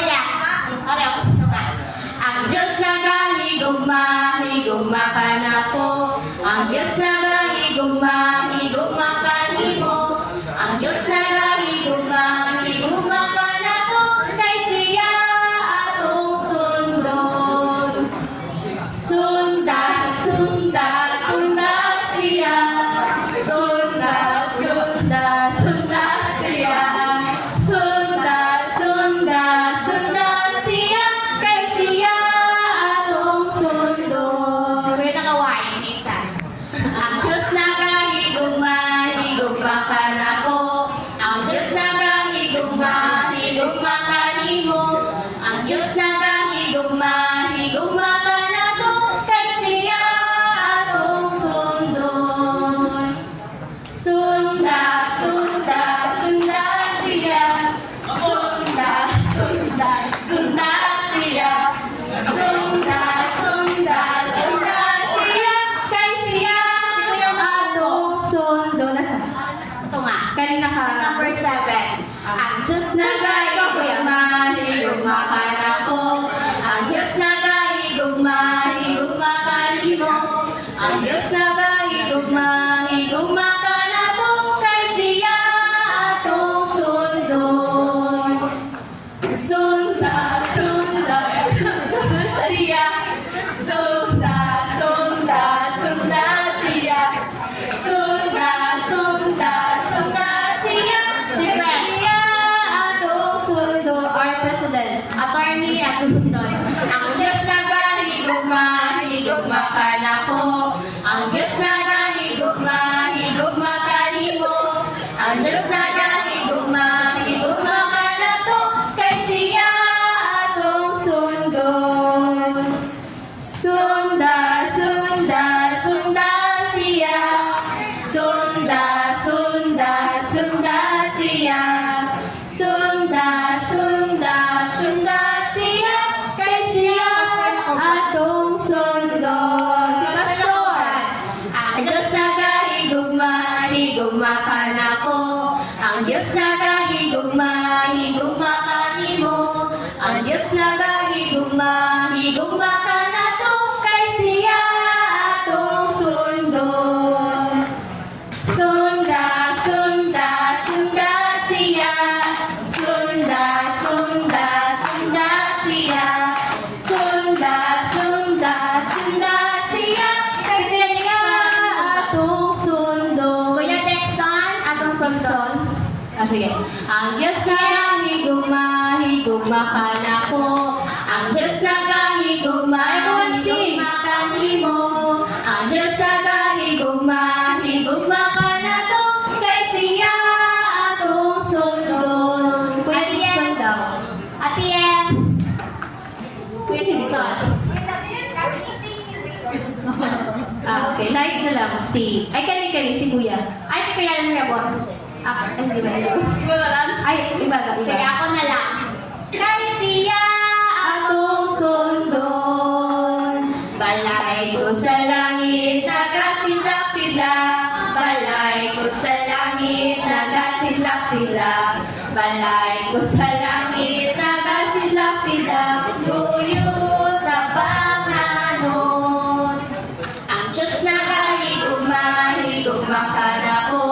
Kuya. Ano? Ang Diyos nagahigugma, higugma ka na po. Ang Diyos nagahigugma, higugma ka nimo. Ang Diyos nagahigugma, higugma ka na to. Kay siya atong sundon. Sunda, sunda, sunda siya. Sunda, sunda, sunda siya. Sunda, sunda, sunda siya. Kay siya atong sundon. Kaya nakawain isa. Ang Diyos nagahigugma, higugma ka na ko. Ang Diyos nagahigugma, higugma ka nimo. Ang Diyos nagahigugma, higugma ka na to. Kay siya atong sundon. Sunda, sunda, sunda siya. Sunda, sunda, sunda siya. Sunda, sunda, sunda siya. Kay siya atong sundon. Ito nga. Kanina ka. Number 7. Ang Diyos nagahigugma, higugma ka na ko. Ang Diyos nagahigugma, higugma ka nimo. Ang Diyos nagahigugma, higugma ka na to. Kay siya atong sundon. Sunda, sunda, sunda siya. Sunda, sunda, sunda siya. Sunda, sunda, sunda siya. Si siya atong sundon. Our President, Attorney atong sundon. Ang Diyos nagahigugma, higugma ka na ko. Ang Diyos nagahigugma, higugma ka nimo. Ang Diyos nagahigugma, higugma ka na to. Kay siya atong sundon. Sunda, sunda, sunda siya. Sunda, sunda, sunda siya. Sunda, sunda, sunda siya. Kay siya atong sundon. Pastor, ang Diyos nagahigugma, higugma ka na ko. Ang Diyos nagahigugma, higugma ka nimo. Ang Diyos nagahigugma, higugma ka na to. Kay siya atong sundon. Sunda, sunda, sunda siya. Sunda, sunda, sunda siya. Sunda, sunda, sunda siya. Kay siya atong sundon. Kuya Texan, atong sundon. Sige. Ang Diyos nagahigugma, higugma ka na ko. Ang Diyos nagahigugma, higugma ka nimo. Ang Diyos nagahigugma, higugma ka na to. Kay siya atong sundon. Kuya Dixon daw. Ate Yen. Kuya Dixon. Okay. Like na lang si... Ay, kani si Kuya. Ay, si Kuya lang siya po. Hindi ba yun? Iba ba lang? Ay, iba ba? Kaya ako na lang. Kay siya atong sundon. Balay ko sa langit, nagasilak sila. Balay ko sa langit, nagasilak sila. Balay ko sa langit, nagasilak sila. Luyo sa banganon. Ang Diyos nagahigugma, higugma ka na ko.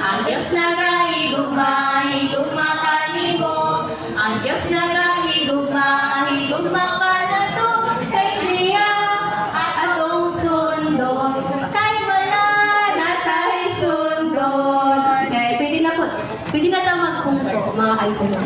Ang Diyos nagahigugma, higugma ka nimo. Ang Diyos nagahigugma, higugma ka na to. Kay siya atong sundon. Kay wala na tayo sundon. Okay, pwede na daw magpunto, mga kaibigan.